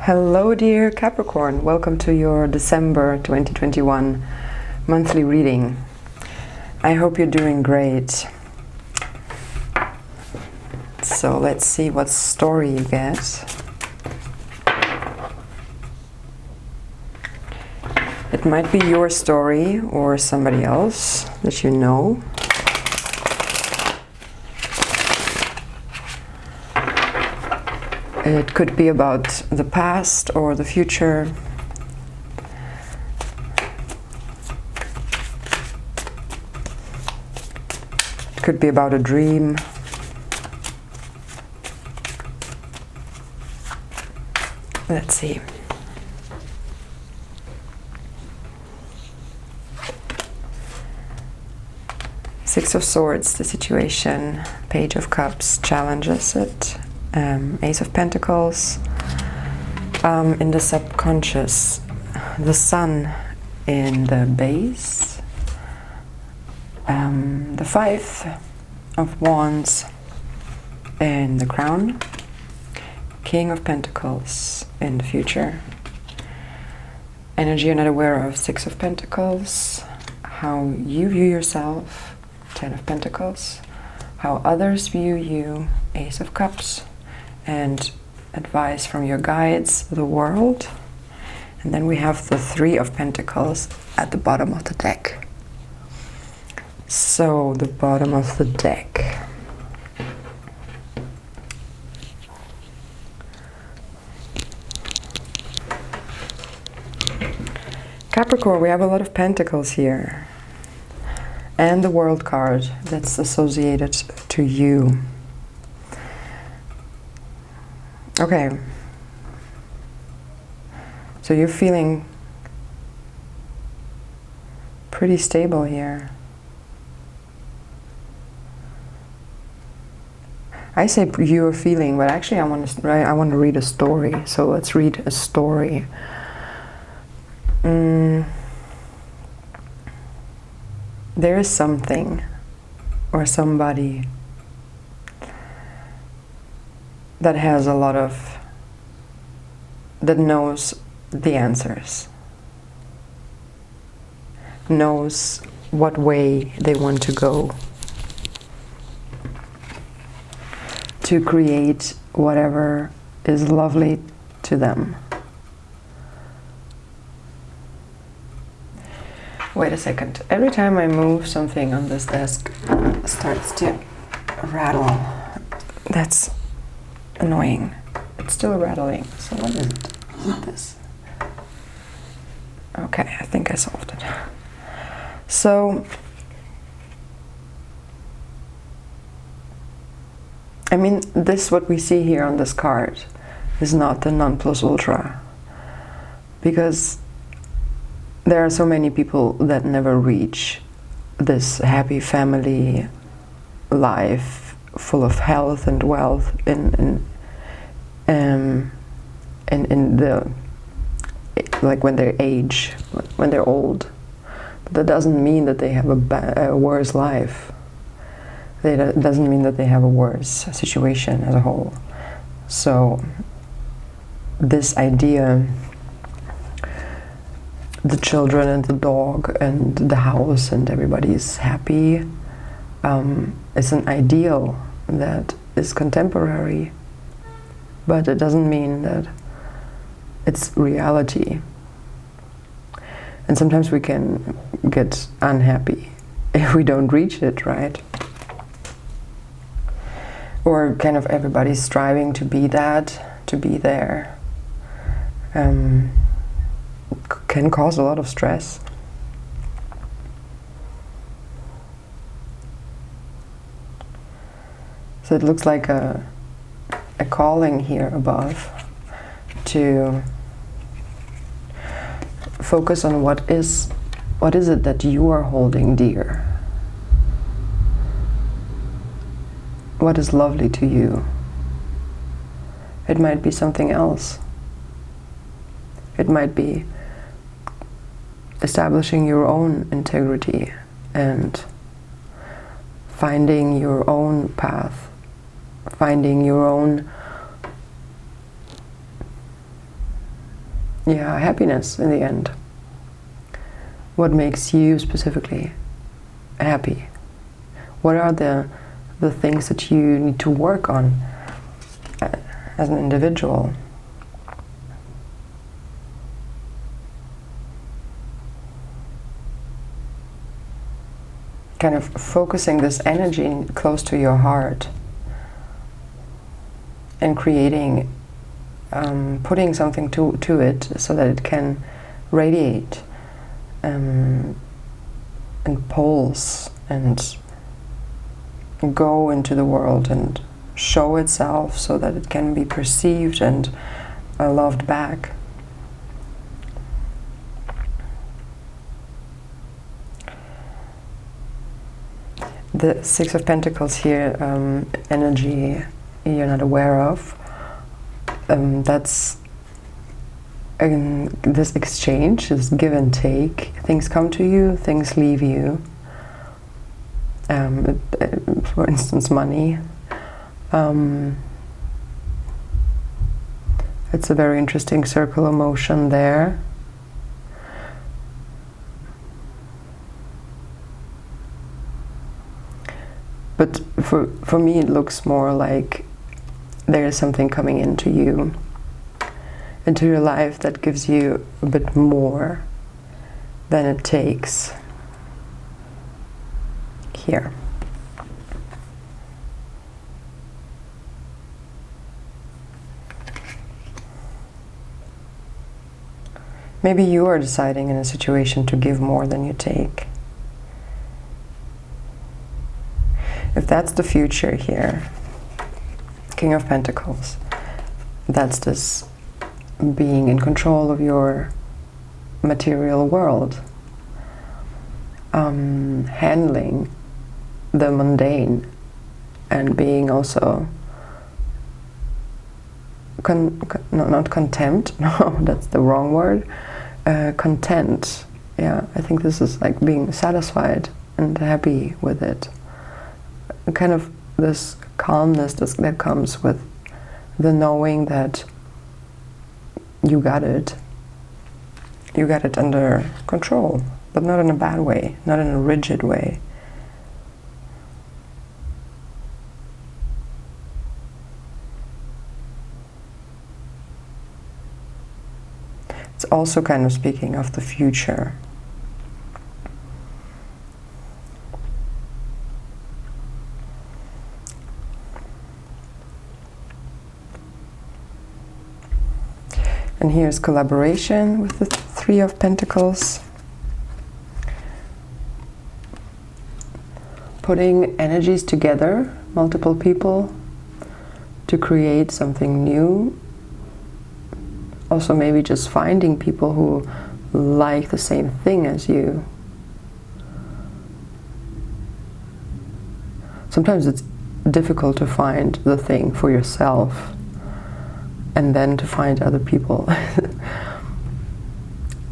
Hello dear Capricorn, welcome to your December 2021 monthly reading. I hope you're doing great. So let's see what story you get. It might be your story or somebody else that you know. It could be about the past or the future. It could be about a dream. Let's see. Six of Swords, the situation. Page of Cups challenges it. Ace of Pentacles, in the subconscious, the Sun in the base, the Five of Wands in the crown, King of Pentacles in the future, energy you're not aware of, Six of Pentacles, how you view yourself, Ten of Pentacles, how others view you, Ace of Cups, and advice from your guides, the world. And then we have the Three of Pentacles at the bottom of the deck. So, the bottom of the deck. Capricorn, we have a lot of pentacles here. And the World card that's associated to you. Okay, so you're feeling pretty stable here. I say you're feeling, but actually I want to read a story. So let's read a story. There is something or somebody that has a lot of, that knows the answers, knows what way they want to go to create whatever is lovely to them. Wait a second, every time I move something on this desk, it starts to rattle. That's annoying. It's still rattling. So what is it? Is it this? Okay, I think I solved it. So, I mean, this, what we see here on this card, is not the non plus ultra. Because there are so many people that never reach this happy family life full of health and wealth in the, like when they age, when they're old. But that doesn't mean that they have a worse life. It doesn't mean that they have a worse situation as a whole. So this idea, the children and the dog and the house and everybody is happy, is an ideal that is contemporary, but it doesn't mean that it's reality. And sometimes we can get unhappy if we don't reach it, right? Or kind of everybody's striving to be that, to be there. Can cause a lot of stress. So it looks like a calling here above to focus on what is it that you are holding dear? What is lovely to you? It might be something else. It might be establishing your own integrity and finding your own path, finding your own yeah, happiness in the end. What makes you specifically happy? What are the things that you need to work on as an individual? Kind of focusing this energy close to your heart and creating, putting something to it so that it can radiate and pulse and go into the world and show itself so that it can be perceived and loved back. The Six of Pentacles here, energy you're not aware of, that's this exchange, this give and take. Things come to you, things leave you. For instance, money. It's a very interesting circle of motion there. But for me it looks more like there is something coming into you, into your life, that gives you a bit more than it takes. Here. Maybe you are deciding in a situation to give more than you take. If that's the future here, King of Pentacles, that's this being in control of your material world, handling the mundane and being also not contempt, no, that's the wrong word, content. Yeah, I think this is like being satisfied and happy with it. Kind of this calmness that comes with the knowing that you got it under control, but not in a bad way, not in a rigid way. It's also kind of speaking of the future. And here's collaboration with the Three of Pentacles. Putting energies together, multiple people, to create something new. Also maybe just finding people who like the same thing as you. Sometimes it's difficult to find the thing for yourself and then to find other people.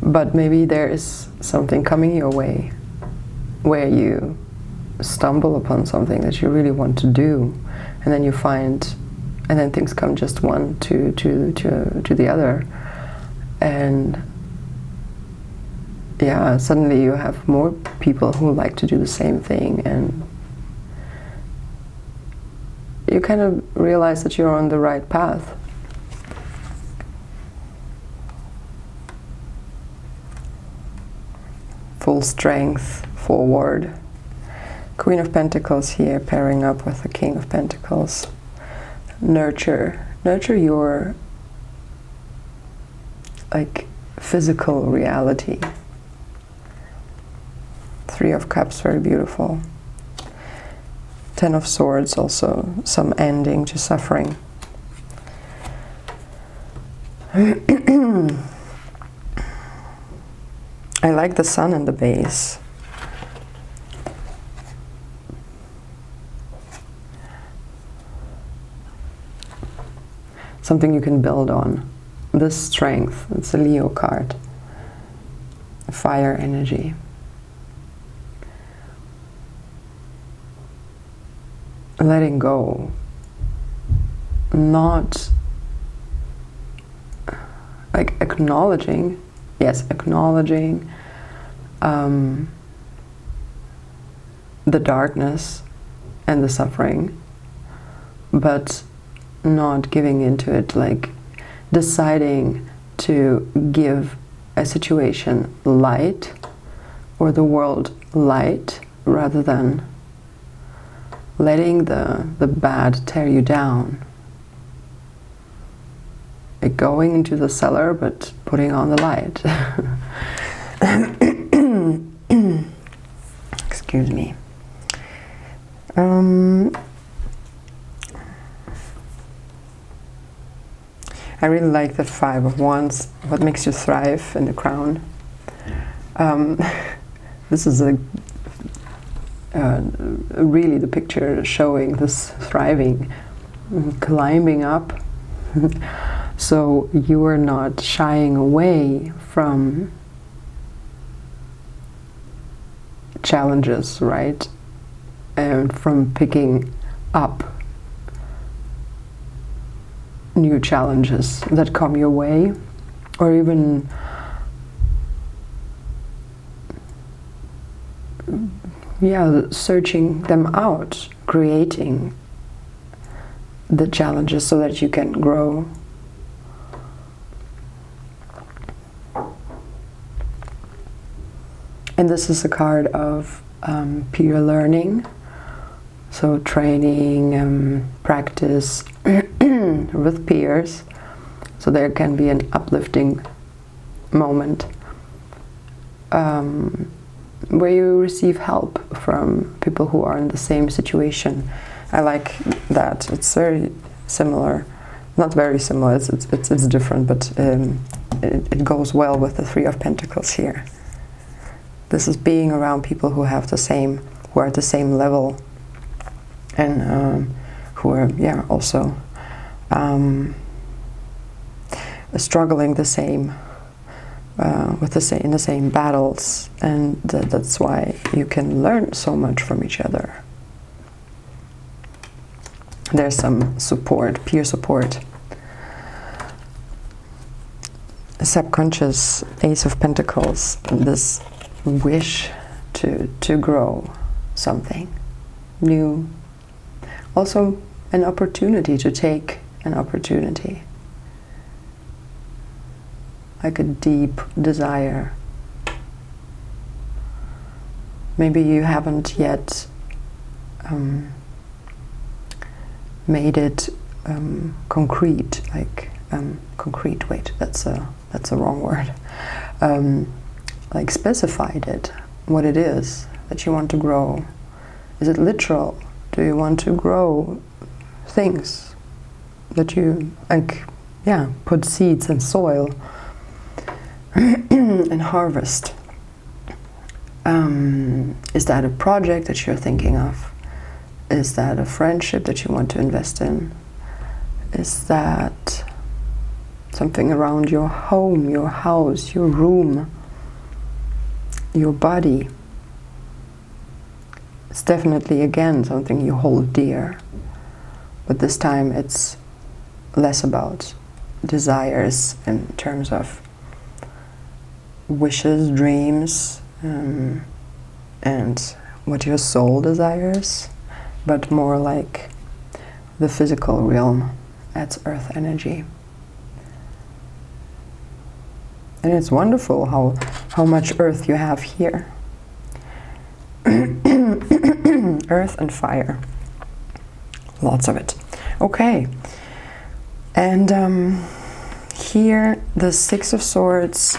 But maybe there is something coming your way where you stumble upon something that you really want to do, and then you find, and then things come just one to the other, and yeah, suddenly you have more people who like to do the same thing, and you kind of realize that you're on the right path. Full strength, forward. Queen of Pentacles here pairing up with the King of Pentacles. Nurture your like physical reality. Three of Cups, very beautiful. Ten of Swords, also some ending to suffering. I like the sun in the base. Something you can build on. This strength, it's a Leo card. Fire energy. Letting go. Not like acknowledging, yes, acknowledging the darkness and the suffering, but not giving into it, like deciding to give a situation light or the world light rather than letting the bad tear you down. Like going into the cellar but putting on the light. Excuse me. I really like the 5 of Wands, what makes you thrive in the crown. This is really the picture showing this thriving, climbing up. So you are not shying away from challenges, right? And from picking up new challenges that come your way, or even searching them out, creating the challenges so that you can grow. And this is a card of peer learning, so training, practice with peers, so there can be an uplifting moment where you receive help from people who are in the same situation. I like that. It's very similar, not very similar, it's different, but it goes well with the 3 of Pentacles here. This is being around people who are at the same level, and who are also struggling the same in the same battles, and that's why you can learn so much from each other. There's some support, peer support. Subconscious Ace of Pentacles, this wish to grow something new. Also an opportunity to take an opportunity. Like a deep desire. Maybe you haven't yet made it concrete, concrete, wait, that's a wrong word. Like specified it, what it is that you want to grow. Is it literal? Do you want to grow things that you, put seeds in soil and harvest? Is that a project that you're thinking of? Is that a friendship that you want to invest in? Is that something around your home, your house, your room, your body? It's definitely, again, something you hold dear. But this time it's less about desires in terms of wishes, dreams, and what your soul desires, but more like the physical realm. That's earth energy. And it's wonderful how much earth you have here. Earth and fire. Lots of it. Okay. And here the 6 of Swords,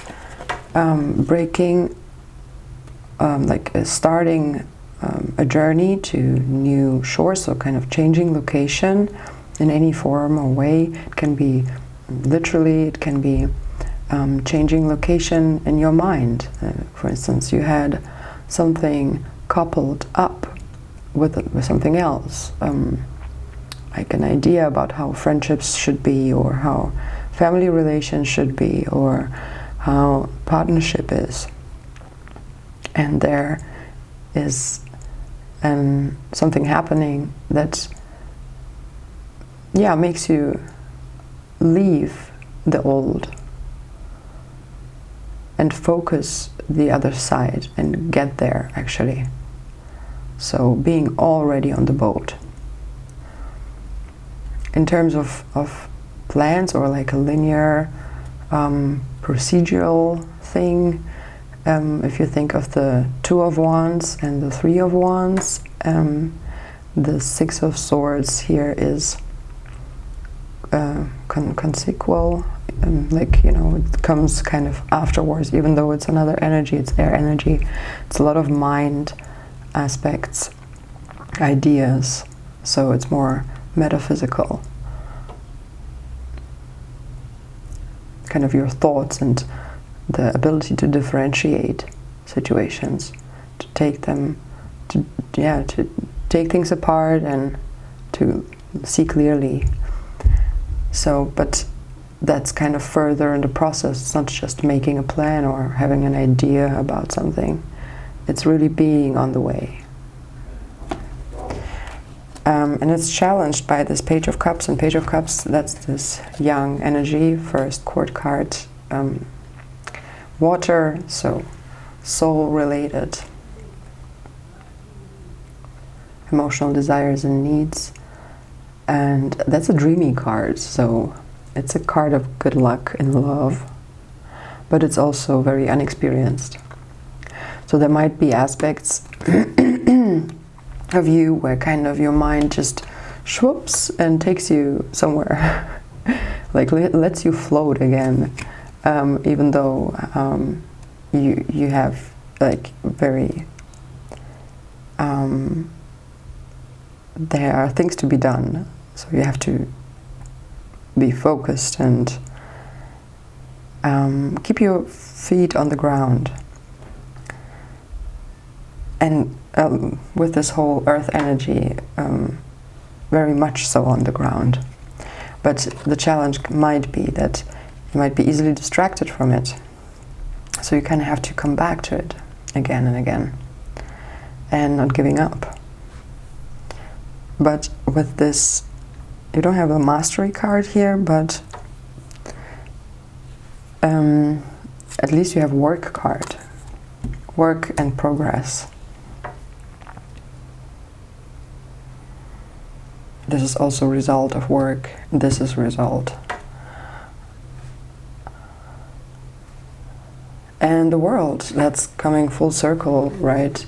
breaking, starting a journey to new shores, so kind of changing location in any form or way. It can be literally, it can be changing location in your mind. For instance, you had something coupled up with something else, like an idea about how friendships should be, or how family relations should be, or how partnership is. And there is something happening that makes you leave the old and focus the other side and get there, actually. So being already on the boat. In terms of plans, or like a linear procedural thing, if you think of the Two of Wands and the Three of Wands, the Six of Swords here is consequal, like, you know, it comes kind of afterwards, even though it's another energy, it's air energy. It's a lot of mind aspects, ideas, so it's more metaphysical. Kind of your thoughts and the ability to differentiate situations, to take them, to take things apart and to see clearly. So, but that's kind of further in the process. It's not just making a plan or having an idea about something. It's really being on the way. And it's challenged by this Page of Cups, and Page of Cups, that's this young energy, first court card, water, so soul related, emotional desires and needs. And that's a dreamy card, so it's a card of good luck in love, but it's also very unexperienced. So there might be aspects of you where kind of your mind just swoops and takes you somewhere, like lets you float again, even though you have like very there are things to be done, so you have to be focused and keep your feet on the ground. And with this whole earth energy, very much so on the ground. But the challenge might be that you might be easily distracted from it. So you kind of have to come back to it again and again, and not giving up. But with this, you don't have a mastery card here, but at least you have work card. Work and progress. This is also a result of work. This is a result. And the world, that's coming full circle, right?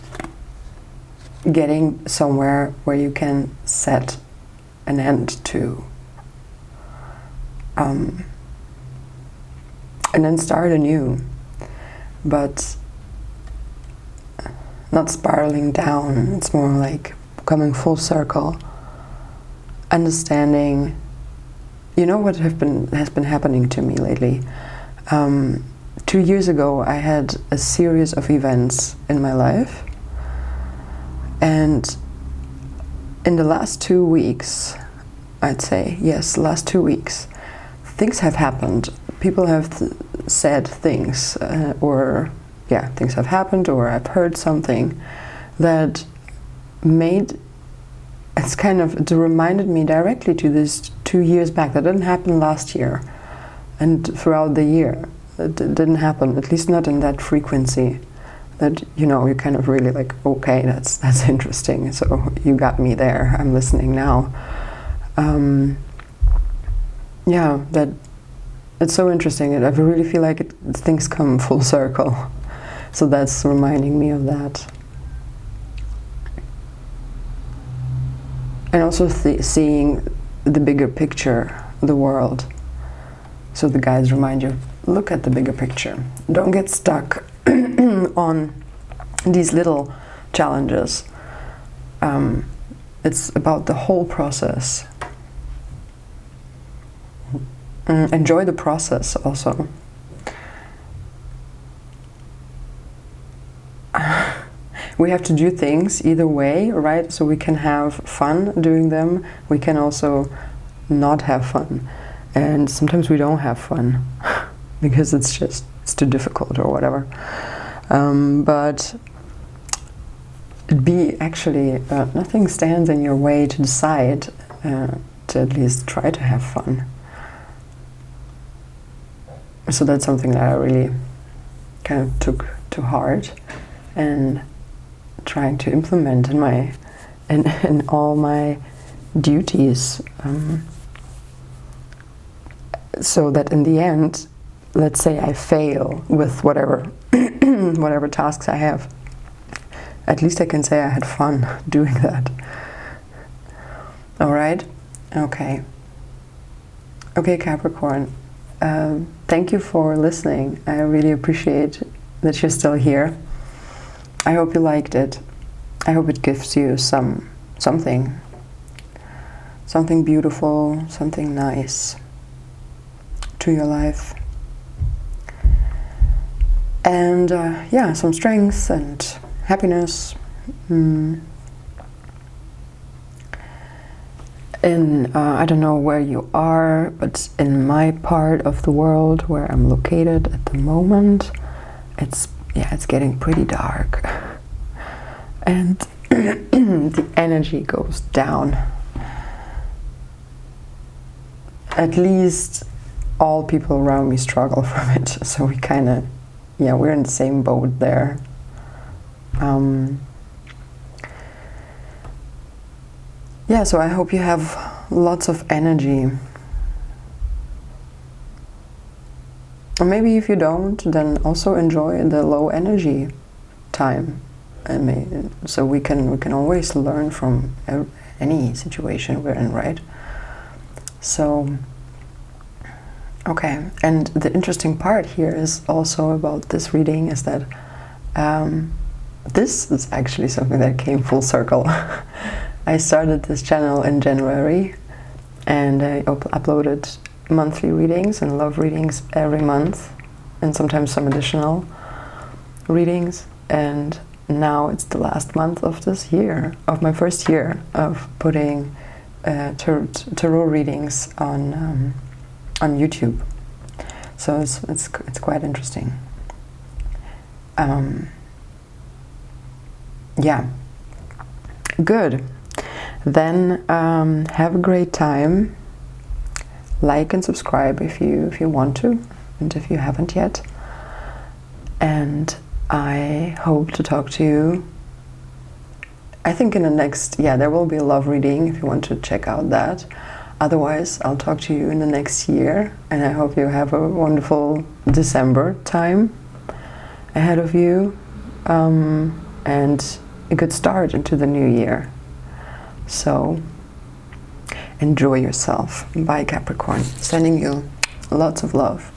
Getting somewhere where you can set an end to. And then start anew. But not spiraling down. It's more like coming full circle. Understanding, you know what has been happening to me lately. 2 years ago, I had a series of events in my life, and in the last 2 weeks, I'd say, yes, last 2 weeks, things have happened. People have said things, things have happened, or I've heard something that made. It reminded me directly to this 2 years back. That didn't happen last year, and throughout the year, it didn't happen. At least not in that frequency. That, you know, you're kind of really like, okay, that's interesting. So you got me there. I'm listening now. That it's so interesting. I really feel like things come full circle. So that's reminding me of that. And also seeing the bigger picture, the world. So the guides remind you, look at the bigger picture. Don't get stuck on these little challenges. It's about the whole process. Enjoy the process also. We have to do things either way, right? So we can have fun doing them. We can also not have fun. And sometimes we don't have fun because it's too difficult or whatever. But nothing stands in your way to decide to at least try to have fun. So that's something that I really kind of took to heart and trying to implement in all my duties, so that in the end, let's say I fail with whatever whatever tasks I have, at least I can say I had fun doing that. All right? Okay, Capricorn, thank you for listening. I really appreciate that you're still here. I hope you liked it. I hope it gives you something beautiful, something nice to your life. And yeah, some strength and happiness. I don't know where you are, but in my part of the world where I'm located at the moment, it's getting pretty dark. And the energy goes down. At least all people around me struggle from it, so we kind of, we're in the same boat there. So I hope you have lots of energy. Or maybe if you don't, then also enjoy the low energy time. I mean, so we can always learn from any situation we're in, right? So, okay. And the interesting part here is also about this reading is that this is actually something that came full circle. I started this channel in January, and I uploaded monthly readings and love readings every month, and sometimes some additional readings. And now it's the last month of this year, of my first year of putting tarot readings on YouTube. So it's quite interesting. Yeah, good. Then have a great time. Like and subscribe if you want to, and if you haven't yet. And I hope to talk to you, I think in the next, there will be a love reading if you want to check out that. Otherwise, I'll talk to you in the next year, and I hope you have a wonderful December time ahead of you, and a good start into the new year. So, enjoy yourself. Bye, Capricorn. Sending you lots of love.